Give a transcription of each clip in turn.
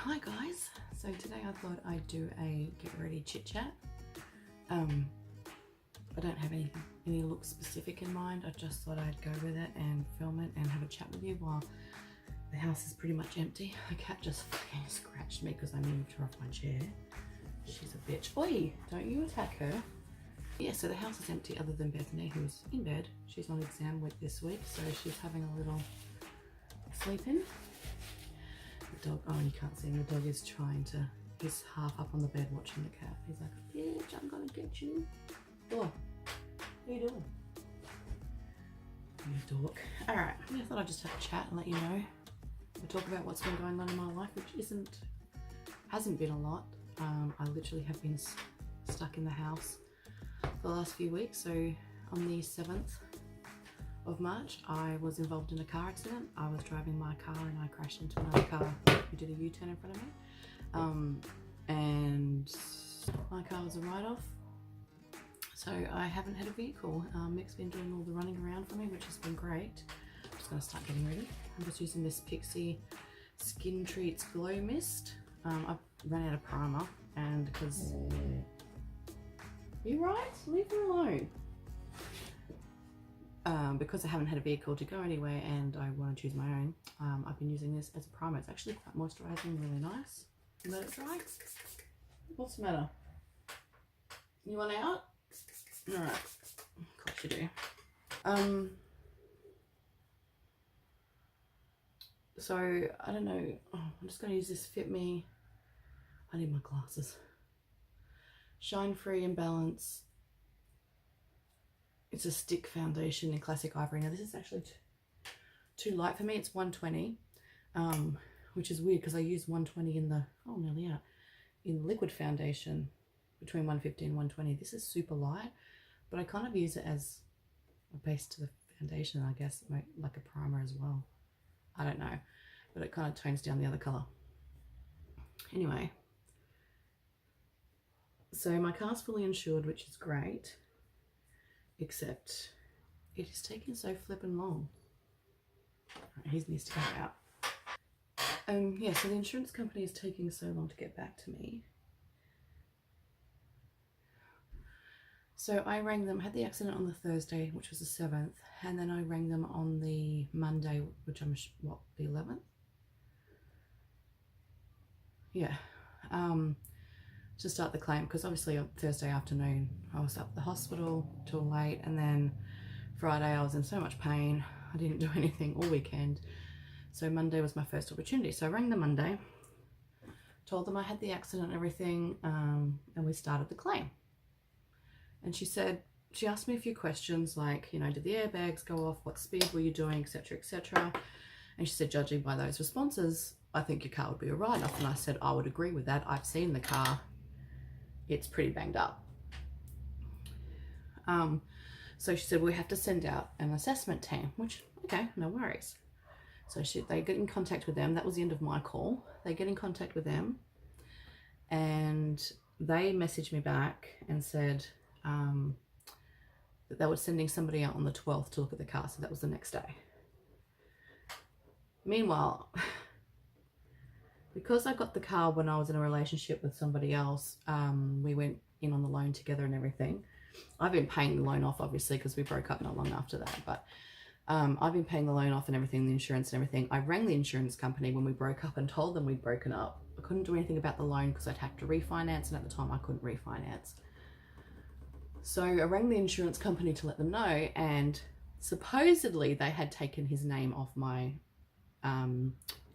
Hi guys, so today I thought I'd do a get ready chit chat. I don't have any look specific in mind. I just thought I'd go with it and film it and have a chat with you while the house is pretty much empty. The cat just fucking scratched me because I moved her off my chair. She's a bitch. Oi, don't you attack her. Yeah, so the house is empty other than Bethany, who's in bed. She's on exam week this week, so she's having a little sleep in. The dog, oh, you can't see him, the dog is trying to, he's half up on the bed watching the cat. He's like, bitch, I'm gonna get you. Oh, what are you doing? You dork. Alright, I thought I'd just have a chat and let you know. We'll talk about what's been going on in my life, which hasn't been a lot. I literally have been stuck in the house for the last few weeks. So on the 7th of March, I was involved in a car accident. I was driving my car and I crashed into another car who did a U-turn in front of me. And my car was a write-off. So I haven't had a vehicle. Mick's been doing all the running around for me, which has been great. I'm just gonna start getting ready. I'm just using this Pixie Skin Treats Glow Mist. I've run out of primer and because... You right? Leave her alone. Because I haven't had a vehicle to go anywhere and I want to choose my own, I've been using this as a primer. It's actually quite moisturising, really nice. Let it dry. What's the matter? You want out? Alright. Of course you do. So, I don't know. Oh, I'm just going to use this Fit Me. I need my glasses. Shine Free and Balance. It's a stick foundation in Classic Ivory. Now this is actually too light for me. It's 120, which is weird because I use 120 in the, oh nearly out, in liquid foundation between 150 and 120. This is super light, but I kind of use it as a base to the foundation, I guess, like a primer as well. I don't know, but it kind of tones down the other colour. Anyway, so my car's fully insured, which is great. Except it is taking so flippin' long. He needs to get out. Yeah, so the insurance company is taking so long to get back to me. So I rang them, had the accident on the Thursday, which was the 7th, and then I rang them on the Monday, which I'm, what, the 11th? Yeah. To start the claim, because obviously on Thursday afternoon I was up at the hospital till late, and then Friday I was in so much pain I didn't do anything all weekend, so Monday was my first opportunity. So I rang them Monday, told them I had the accident and everything, and we started the claim. And she asked me a few questions like, you know, did the airbags go off, what speed were you doing, etc, etc. And she said, judging by those responses, I think your car would be a write-off. And I said, I would agree with that. I've seen the car. It's pretty banged up. So she said, we have to send out an assessment team, which, okay, no worries. So they get in contact with them. That was the end of my call. They get in contact with them and they messaged me back and said that they were sending somebody out on the 12th to look at the car. So that was the next day. Meanwhile, because I got the car when I was in a relationship with somebody else, we went in on the loan together and everything. I've been paying the loan off, obviously, because we broke up not long after that. But I've been paying the loan off and everything, the insurance and everything. I rang the insurance company when we broke up and told them we'd broken up. I couldn't do anything about the loan because I'd have to refinance, and at the time I couldn't refinance. So I rang the insurance company to let them know, and supposedly they had taken his name off my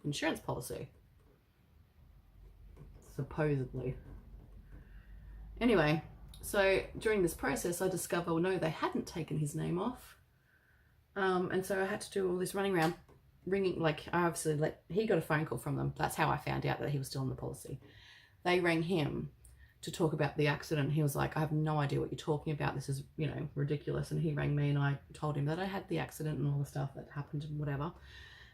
insurance policy. Supposedly. Anyway, so during this process I discovered, well, no, they hadn't taken his name off. And so I had to do all this running around, ringing, like, I obviously he got a phone call from them. That's how I found out that he was still in the policy. They rang him to talk about the accident. He was like, I have no idea what you're talking about. This is, you know, ridiculous. And he rang me and I told him that I had the accident and all the stuff that happened and whatever.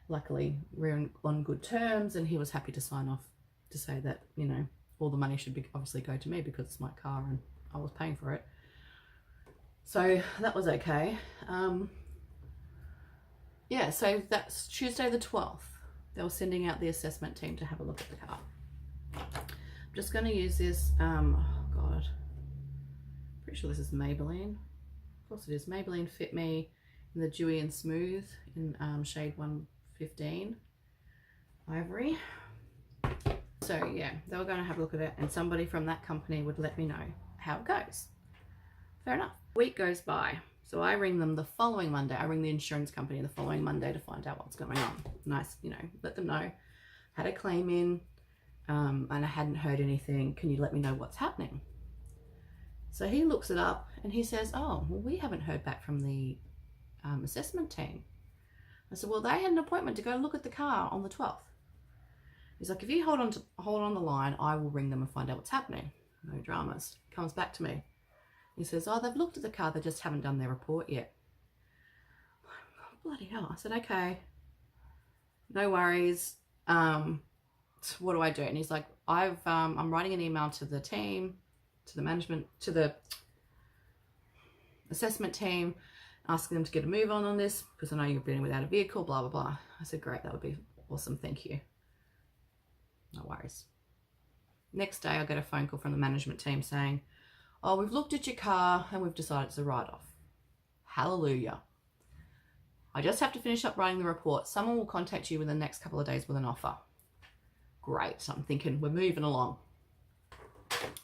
Luckily, we're on good terms and he was happy to sign off to say that, you know, all the money should obviously go to me because it's my car and I was paying for it. So that was okay. Yeah, so that's Tuesday the 12th. They were sending out the assessment team to have a look at the car. I'm just going to use this, oh God, pretty sure this is Maybelline. Of course it is. Maybelline Fit Me in the Dewy and Smooth in shade 115 Ivory. So yeah, they were going to have a look at it, and somebody from that company would let me know how it goes. Fair enough. Week goes by. So I ring them the following Monday. I ring the insurance company the following Monday to find out what's going on. Nice, you know, let them know. Had a claim in, and I hadn't heard anything. Can you let me know what's happening? So he looks it up and he says, oh, well, we haven't heard back from the assessment team. I said, well, they had an appointment to go look at the car on the 12th. He's like, if you hold on the line, I will ring them and find out what's happening. No dramas. Comes back to me. He says, oh, they've looked at the car, they just haven't done their report yet. Oh, bloody hell. I said, okay, no worries. What do I do? And he's like, I'm writing an email to the team, to the management, to the assessment team, asking them to get a move on this because I know you've been without a vehicle, blah, blah, blah. I said, great, that would be awesome, thank you. No worries. Next day, I get a phone call from the management team saying, oh, we've looked at your car and we've decided it's a write-off. Hallelujah. I just have to finish up writing the report. Someone will contact you in the next couple of days with an offer. Great. So I'm thinking we're moving along.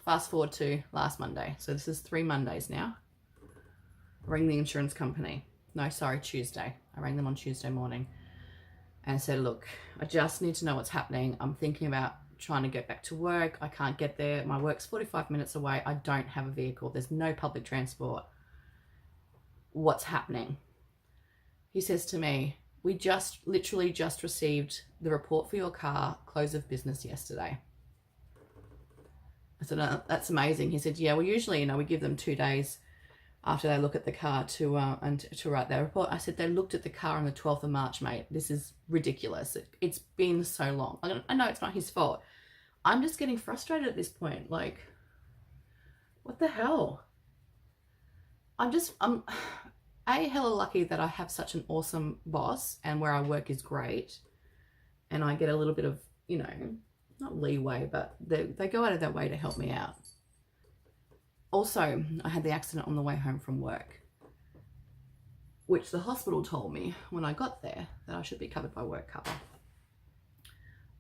Fast forward to last Monday. So this is 3 Mondays now. I rang the insurance company. No, sorry, Tuesday. I rang them on Tuesday morning and said, look, I just need to know what's happening. I'm thinking about trying to get back to work. I can't get there. My work's 45 minutes away. I don't have a vehicle. There's no public transport. What's happening? He says to me, we literally just received the report for your car, close of business yesterday. I said, oh, that's amazing. He said, yeah, well, usually, we give them 2 days after they look at the car to write their report. I said, they looked at the car on the 12th of March, mate. This is ridiculous. It's been so long. I know it's not his fault. I'm just getting frustrated at this point. Like, what the hell? I'm hella lucky that I have such an awesome boss and where I work is great. And I get a little bit of, not leeway, but they go out of their way to help me out. Also, I had the accident on the way home from work, which the hospital told me when I got there that I should be covered by work cover.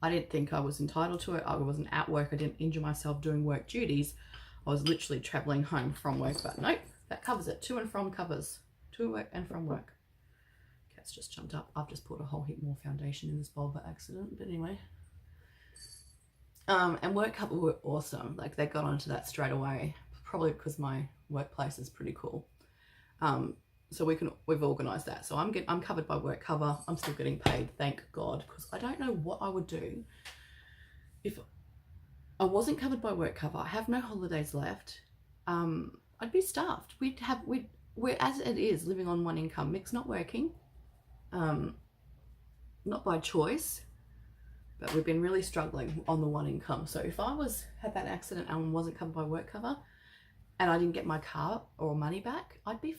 I didn't think I was entitled to it. I wasn't at work. I didn't injure myself doing work duties. I was literally traveling home from work, but nope, that covers it. To and from covers. To work and from work. Cat's just jumped up. I've just put a whole heap more foundation in this bowl by accident, but anyway. And work cover were awesome. Like, they got onto that straight away. Probably because my workplace is pretty cool. So we've organised that. So I'm covered by work cover. I'm still getting paid, thank God, because I don't know what I would do if I wasn't covered by work cover. I have no holidays left. I'd be starved. We're as it is, living on one income. Mick's not working, not by choice, but we've been really struggling on the one income. So if I had that accident and wasn't covered by work cover, and I didn't get my car or money back, I'd be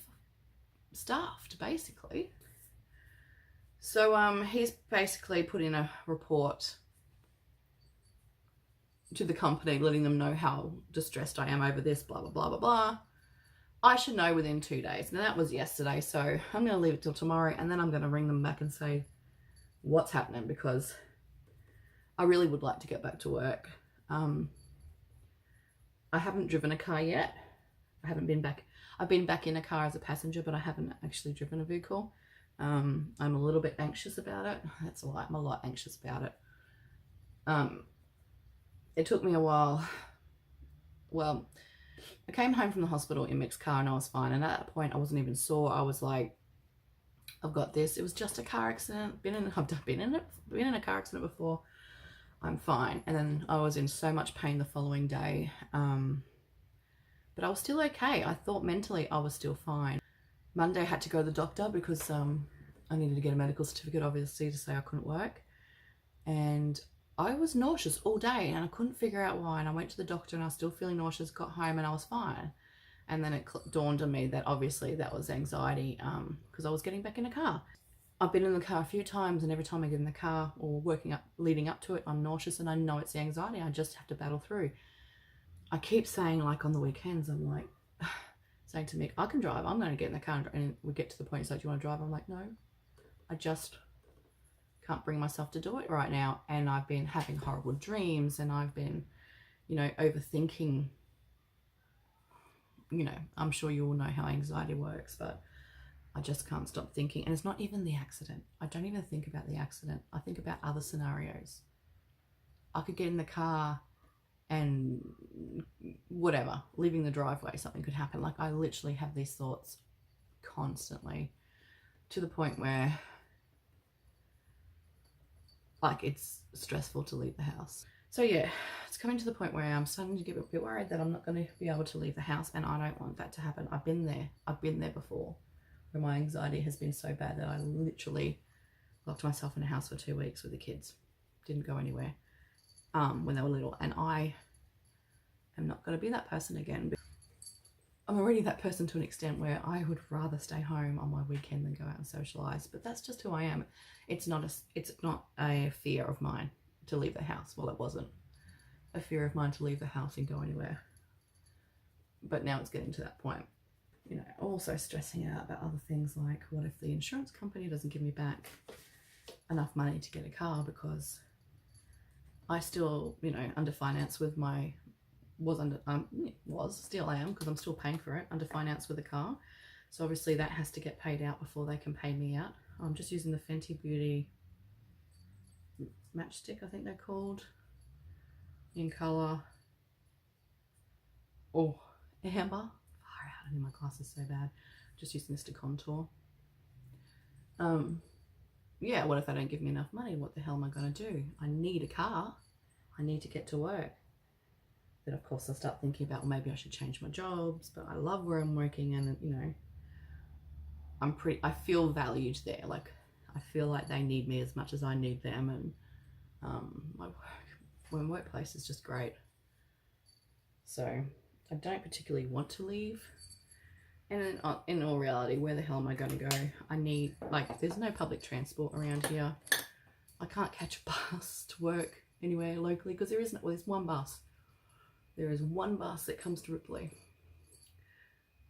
starved, basically. So he's basically put in a report to the company, letting them know how distressed I am over this, blah, blah, blah, blah, blah. I should know within 2 days. Now, that was yesterday, so I'm going to leave it till tomorrow, and then I'm going to ring them back and say what's happening, because I really would like to get back to work. I haven't driven a car yet. I've been back in a car as a passenger, but I haven't actually driven a vehicle. I'm a little bit anxious about it. That's a lie. I'm a lot anxious about it. It took me a while. Well, I came home from the hospital in Mick's car and I was fine. And at that point, I wasn't even sore. I was like, I've got this. It was just a car accident. I've been in a car accident before. I'm fine. And then I was in so much pain the following day. But I was still okay. I thought mentally I was still fine. Monday I had to go to the doctor because I needed to get a medical certificate, obviously, to say I couldn't work. And I was nauseous all day and I couldn't figure out why. And I went to the doctor and I was still feeling nauseous, got home and I was fine. And then it dawned on me that obviously that was anxiety because I was getting back in a car. I've been in the car a few times, and every time I get in the car or leading up to it, I'm nauseous, and I know it's the anxiety. I just have to battle through. I keep saying, like on the weekends, I'm like saying to Mick, I can drive. I'm going to get in the car, and we get to the point. He's like, do you want to drive? I'm like, no, I just can't bring myself to do it right now. And I've been having horrible dreams, and I've been, you know, overthinking. You know, I'm sure you all know how anxiety works, but I just can't stop thinking. And it's not even the accident. I don't even think about the accident. I think about other scenarios. I could get in the car and whatever, leaving the driveway, something could happen. Like, I literally have these thoughts constantly, to the point where, like, it's stressful to leave the house. So yeah, it's coming to the point where I'm starting to get a bit worried that I'm not going to be able to leave the house, and I don't want that to happen. I've been there before, where my anxiety has been so bad that I literally locked myself in a house for 2 weeks with the kids. Didn't go anywhere when they were little, and I am not going to be that person again. I'm already that person to an extent where I would rather stay home on my weekend than go out and socialise, but that's just who I am. It's not a fear of mine to leave the house. Well, it wasn't a fear of mine to leave the house and go anywhere, but now it's getting to that point. You know, also stressing out about other things, like what if the insurance company doesn't give me back enough money to get a car, because I still, you know, under finance with my, still am, because I'm still paying for it, under finance with a car. So obviously that has to get paid out before they can pay me out. I'm just using the Fenty Beauty matchstick, I think they're called, in colour amber. I need my glasses so bad. Just using this to contour. Yeah, what if they don't give me enough money? What the hell am I going to do? I need a car. I need to get to work. Then of course I start thinking about, well, maybe I should change my jobs, but I love where I'm working, and you know, I feel valued there. Like, I feel like they need me as much as I need them, and my workplace is just great. So I don't particularly want to leave. And in all reality, where the hell am I going to go? I need, like, there's no public transport around here. I can't catch a bus to work anywhere locally, because there isn't. Well, there's one bus. There is one bus that comes to Ripley.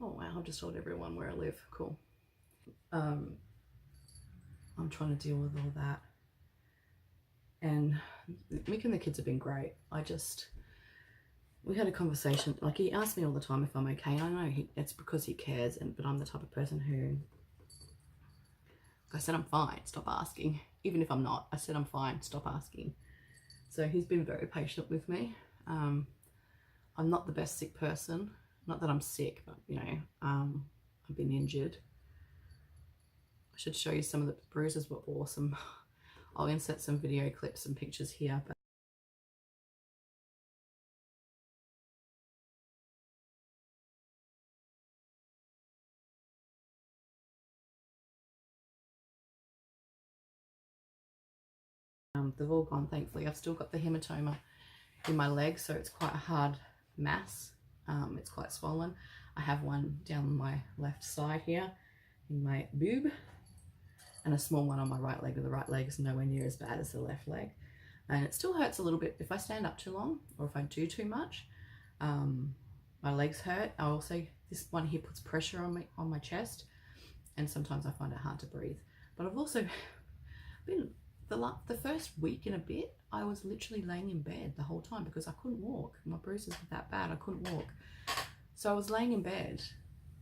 Oh wow, I've just told everyone where I live. Cool. I'm trying to deal with all that. And Mick and the kids have been great. We had a conversation, like, he asks me all the time if I'm okay, and I know it's because he cares, but I'm the type of person who, I said I'm fine, stop asking. Even if I'm not, I said I'm fine, stop asking. So he's been very patient with me. I'm not the best sick person, not that I'm sick, but you know, I've been injured. I should show you some of the bruises were awesome. I'll insert some video clips and pictures here, but they've all gone, thankfully. I've still got the hematoma in my leg, so it's quite a hard mass. It's quite swollen. I have one down my left side here in my boob, and a small one on my right leg, but the right leg is nowhere near as bad as the left leg. And it still hurts a little bit if I stand up too long, or if I do too much. My legs hurt. I also, this one here puts pressure on my chest, and sometimes I find it hard to breathe. But I've also been, the first week and a bit, I was literally laying in bed the whole time because I couldn't walk. My bruises were that bad, I couldn't walk. So I was laying in bed,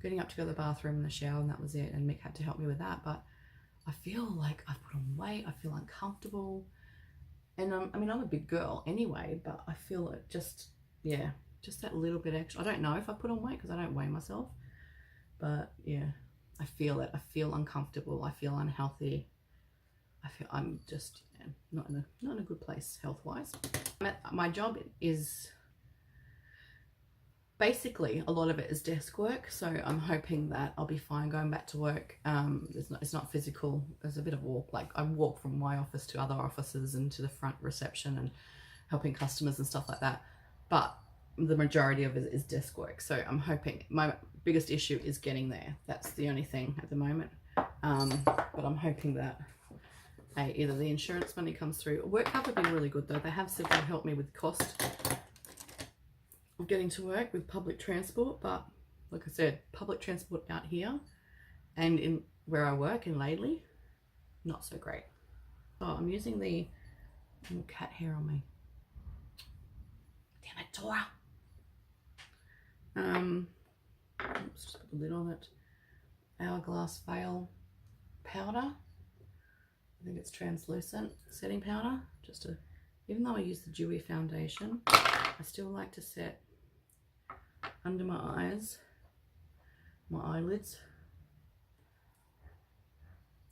getting up to go to the bathroom and the shower, and that was it. And Mick had to help me with that. But I feel like I've put on weight, I feel uncomfortable. And I mean, I'm a big girl anyway, but I feel it just, yeah, just that little bit extra. I don't know if I put on weight because I don't weigh myself. But yeah, I feel it. I feel uncomfortable. I feel unhealthy. I feel I'm just, yeah, not in a good place health-wise. My job is basically, a lot of it is desk work, so I'm hoping that I'll be fine going back to work. It's not physical. There's a bit of walk. Like, I walk from my office to other offices and to the front reception and helping customers and stuff like that. But the majority of it is desk work. So I'm hoping, my biggest issue is getting there. That's the only thing at the moment. But I'm hoping that either the insurance money comes through. Work have been really good though. They have said they'll help me with cost of getting to work with public transport, but like I said, public transport out here and in where I work in Laidley, not so great. Oh, I'm using the cat hair on me. Damn it, Dora. Oops, just put the lid on it. Hourglass Veil powder. I think it's translucent setting powder. Even though I use the dewy foundation, I still like to set under my eyes, my eyelids,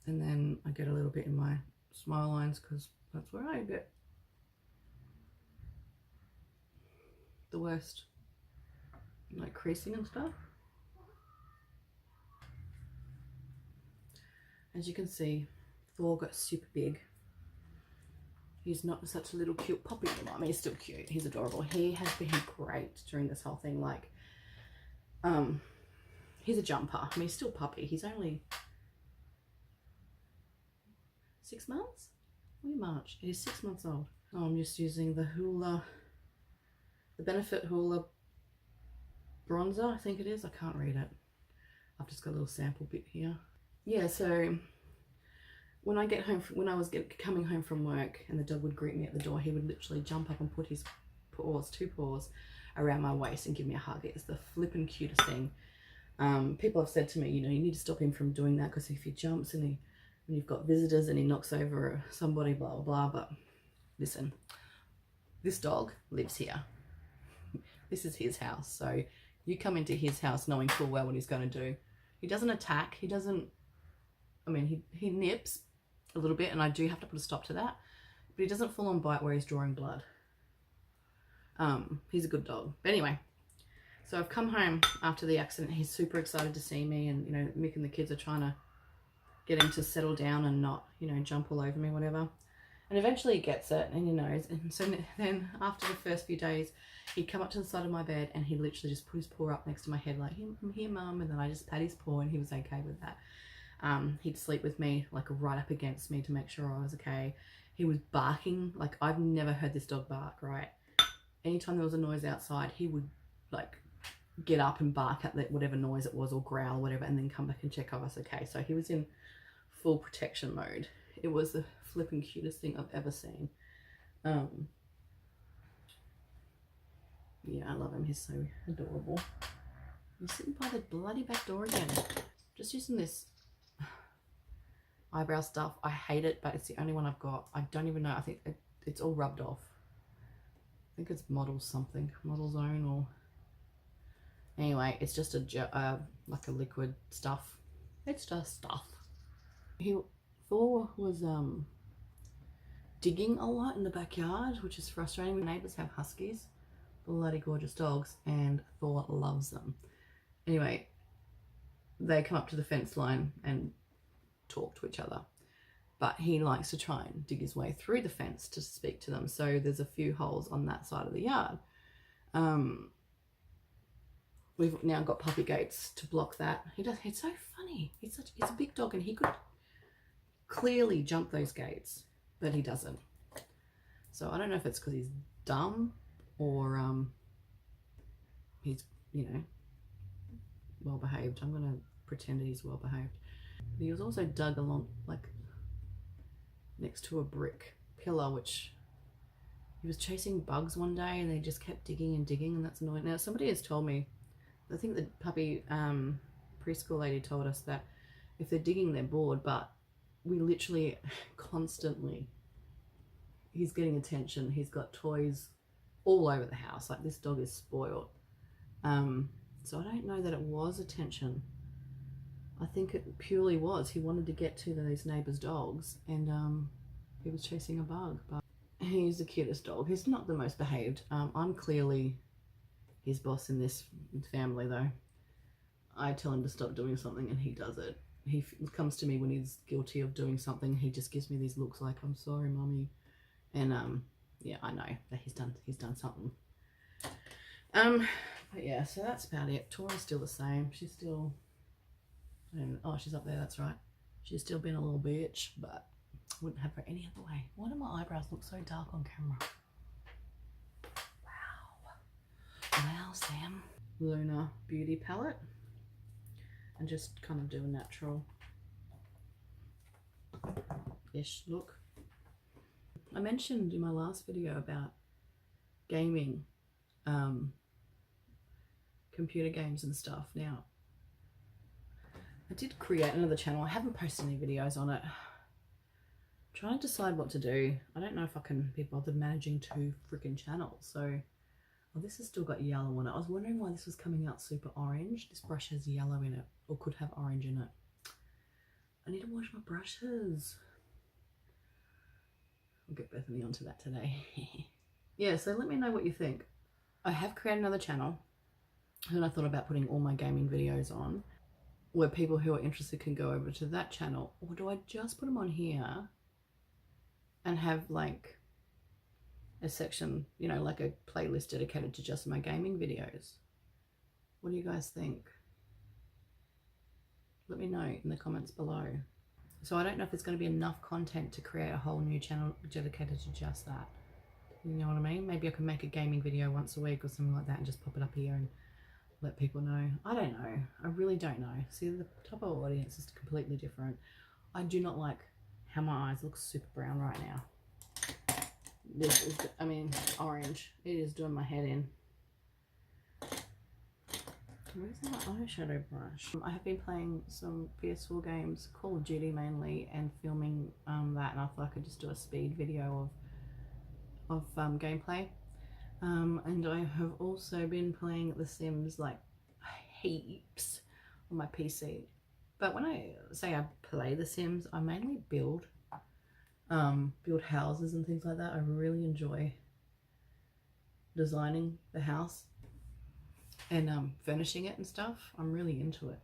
and then I get a little bit in my smile lines because that's where I get the worst, like creasing and stuff. As you can see, Thor got super big. He's not such a little cute puppy anymore. I mean, he's still cute. He's adorable. He has been great during this whole thing. Like, he's a jumper. I mean, he's still puppy. He's only 6 months? We March. He's 6 months old. Oh, I'm just using the Benefit Hoola bronzer, I think it is. I can't read it. I've just got a little sample bit here. Yeah, so when I get home, when I was coming home from work and the dog would greet me at the door, he would literally jump up and put his two paws around my waist and give me a hug. It's the flippin' cutest thing. People have said to me, you know, you need to stop him from doing that because if he jumps and when you've got visitors and he knocks over somebody, blah, blah, blah. But listen, this dog lives here. This is his house. So you come into his house knowing full well what he's going to do. He doesn't attack. He doesn't, I mean, he nips a little bit and I do have to put a stop to that. But he doesn't full on bite where he's drawing blood. He's a good dog. But anyway, so I've come home after the accident. He's super excited to see me, and, you know, Mick and the kids are trying to get him to settle down and not, you know, jump all over me, whatever. And eventually he gets it and he knows. And so then after the first few days, he'd come up to the side of my bed and he literally just put his paw up next to my head like, I'm here, Mum. And then I just pat his paw and he was okay with that. He'd sleep with me, like right up against me to make sure I was okay. He was barking. Like, I've never heard this dog bark, right? Anytime there was a noise outside, he would like get up and bark at whatever noise it was or growl or whatever and then come back and check I was okay. So he was in full protection mode. It was the flipping cutest thing I've ever seen. Yeah, I love him. He's so adorable. I'm sitting by the bloody back door again. Just using this eyebrow stuff. I hate it, but it's the only one I've got. I don't even know. I think it's all rubbed off. I think it's Model something. Model Zone or... Anyway, it's just like a liquid stuff. It's just stuff. Thor was digging a lot in the backyard, which is frustrating. My neighbours have huskies, bloody gorgeous dogs, and Thor loves them. Anyway, they come up to the fence line and talk to each other, but he likes to try and dig his way through the fence to speak to them. So there's a few holes on that side of the yard. We've now got puppy gates to block that. It's so funny. He's a big dog and he could clearly jump those gates, but he doesn't. So I don't know if it's because he's dumb or he's, you know, well behaved. I'm gonna pretend he's well behaved. He was also dug along, like, next to a brick pillar, which he was chasing bugs one day and they just kept digging and digging, and that's annoying. Now somebody has told me, I think the puppy preschool lady told us that if they're digging they're bored, but we literally constantly, he's getting attention. He's got toys all over the house. Like, this dog is spoiled. So I don't know that it was attention. I think it purely was. He wanted to get to those neighbours' dogs and he was chasing a bug. But he's the cutest dog. He's not the most behaved. I'm clearly his boss in this family though. I tell him to stop doing something and he does it. He comes to me when he's guilty of doing something. He just gives me these looks like, I'm sorry, Mummy. And yeah, I know that he's done something. But yeah, so that's about it. Tora's still the same. She's still, oh, she's up there, that's right. She's still been a little bitch, but wouldn't have her any other way. Why do my eyebrows look so dark on camera? Wow, Sam. Luna Beauty Palette. And just kind of do a natural-ish look. I mentioned in my last video about gaming, computer games and stuff. Now, I did create another channel. I haven't posted any videos on it. I'm trying to decide what to do. I don't know if I can be bothered managing 2 freaking channels. So, oh, this has still got yellow on it. I was wondering why this was coming out super orange. This brush has yellow in it, or could have orange in it. I need to wash my brushes. I'll get Bethany onto that today. Yeah, so let me know what you think. I have created another channel, and I thought about putting all my gaming videos on, where people who are interested can go over to that channel. Or do I just put them on here and have like a section, you know, like a playlist dedicated to just my gaming videos? What do you guys think? Let me know in the comments below. So I don't know if it's going to be enough content to create a whole new channel dedicated to just that. You know what I mean? Maybe I can make a gaming video once a week or something like that and just pop it up here and let people know. I don't know. I really don't know. See, the type of audience is completely different. I do not like how my eyes look super brown right now. This is, I mean, orange. It is doing my head in. Where's my eyeshadow brush? I have been playing some PS4 games, Call of Duty mainly, and filming that, and I thought I could just do a speed video of gameplay. And I have also been playing The Sims like heaps on my PC. But when I say I play The Sims, I mainly build houses and things like that. I really enjoy designing the house and furnishing it and stuff. I'm really into it.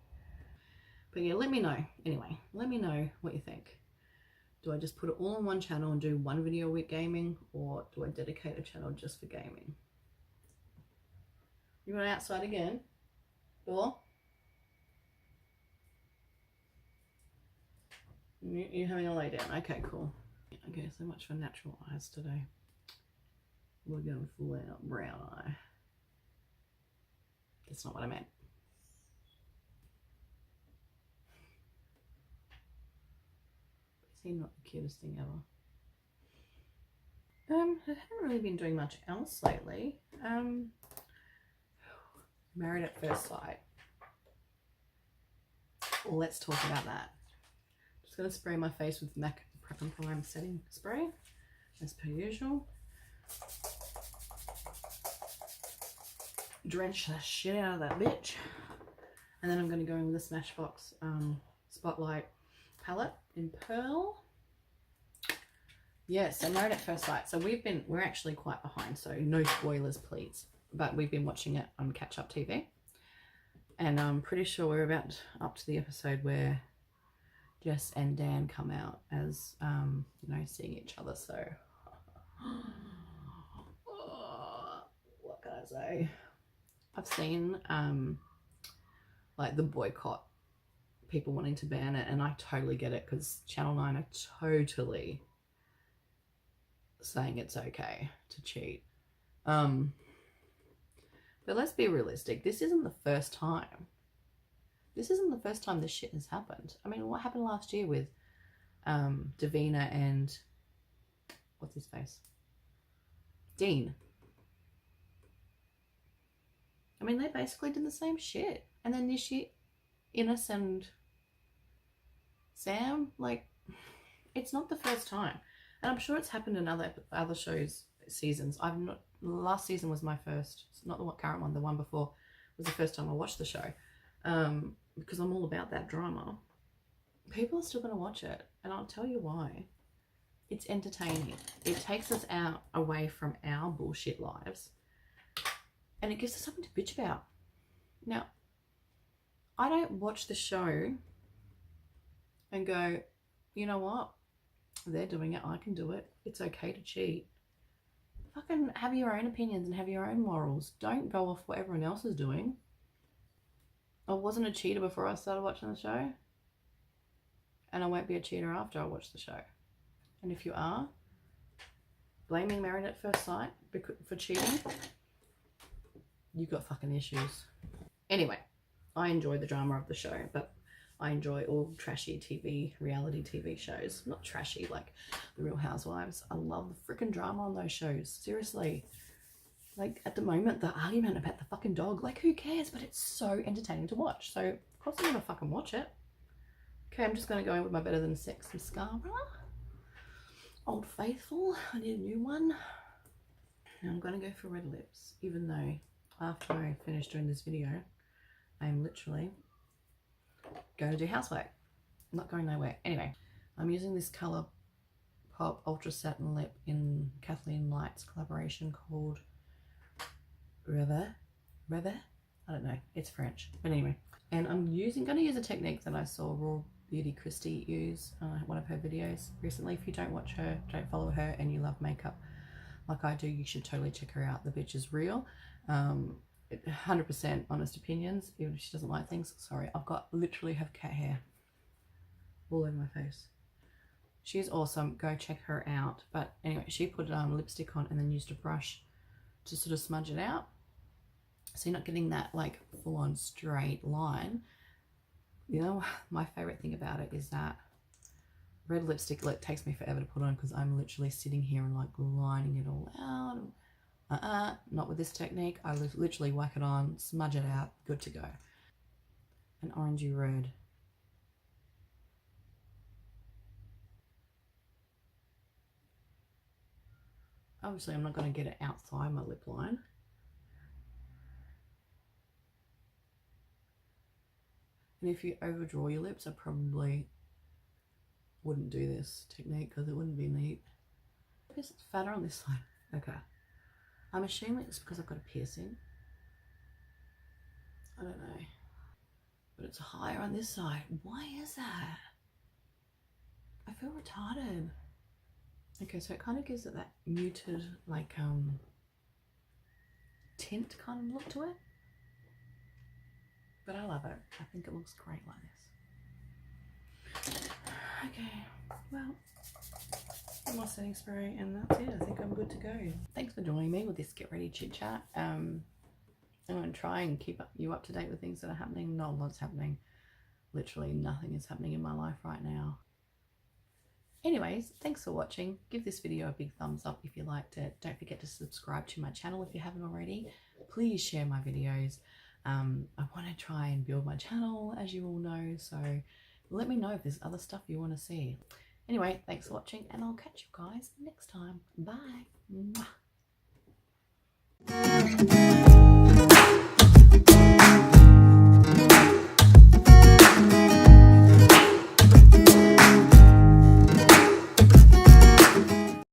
But yeah, let me know. Anyway, let me know what you think. Do I just put it all on one channel and do one video a week gaming, or do I dedicate a channel just for gaming? You want outside again? Door? You're having a lay down. Okay, cool. Okay, so much for natural eyes today. We're going full out brown eye. That's not what I meant. Is he not the cutest thing ever? I haven't really been doing much else lately. Married at First Sight. Well, let's talk about that. Just gonna spray my face with MAC Prep and Prime setting spray, as per usual. Drench the shit out of that bitch. And then I'm going to go in with the Smashbox Spotlight palette in Pearl. Yes, so Married at First Sight. So we're actually quite behind, so no spoilers please. But we've been watching it on Catch Up TV. And I'm pretty sure we're about up to the episode where Jess and Dan come out as, you know, seeing each other. So, what can I say? I've seen like the boycott, people wanting to ban it, and I totally get it because Channel 9 are totally saying it's okay to cheat. But let's be realistic. This isn't the first time. This isn't the first time this shit has happened. I mean, what happened last year with Davina and what's his face? Dean. I mean, they basically did the same shit. And then this year, Ines and Sam, like, it's not the first time. And I'm sure it's happened in other shows, seasons. Last season was my first, not the current one, the one before was the first time I watched the show. Because I'm all about that drama. People are still going to watch it. And I'll tell you why. It's entertaining. It takes us away from our bullshit lives. And it gives us something to bitch about. Now, I don't watch the show and go, you know what? They're doing it. I can do it. It's okay to cheat. Fucking have your own opinions and have your own morals. Don't go off what everyone else is doing. I wasn't a cheater before I started watching the show. and I won't be a cheater after I watch the show. And if you are blaming Married at First Sight for cheating, you've got fucking issues. Anyway, I enjoy the drama of the show, but I enjoy all trashy TV, reality TV shows. Not trashy like The Real Housewives. I love the freaking drama on those shows. Seriously. Like, at the moment, the argument about the fucking dog, like, who cares? But it's so entertaining to watch. So, of course I'm gonna fucking watch it. Okay, I'm just gonna go in with my Better Than Sex mascara. Old Faithful. I need a new one. Now I'm gonna go for red lips, even though after I finish doing this video, I am literally going to do housework. I'm not going nowhere. Anyway, I'm using this Colour Pop Ultra Satin Lip in Kathleen Light's collaboration called Reve. I don't know. It's French. But anyway. And I'm going to use a technique that I saw Raw Beauty Christie use one of her videos recently. If you don't watch her, don't follow her, and you love makeup like I do, you should totally check her out. The bitch is real. 100% honest opinions, even if she doesn't like things. Sorry, I've got literally have cat hair all over my face. She's awesome. Go check her out. But anyway, she put lipstick on and then used a brush to sort of smudge it out. So you're not getting that like full-on straight line. You know, my favorite thing about it is that red lipstick, like, takes me forever to put on because I'm literally sitting here and like lining it all out. Not with this technique. I literally whack it on, smudge it out, good to go. An orangey red. Obviously I'm not going to get it outside my lip line. And if you overdraw your lips, I probably wouldn't do this technique because it wouldn't be neat. I guess it's fatter on this side. Okay. I'm assuming it's because I've got a piercing. I don't know. But it's higher on this side. Why is that? I feel retarded. Okay, so it kind of gives it that muted, like, tint kind of look to it. But I love it. I think it looks great like this. Okay, well, one more setting spray and that's it. I think I'm good to go. Thanks for joining me with this get ready chit chat. I'm going to try and keep you up to date with things that are happening. Not a lot's happening. Literally nothing is happening in my life right now. Anyways, thanks for watching. Give this video a big thumbs up if you liked it. Don't forget to subscribe to my channel if you haven't already. Please share my videos. I want to try and build my channel, as you all know, so let me know if there's other stuff you want to see. Anyway, thanks for watching, and I'll catch you guys next time. Bye. Mwah.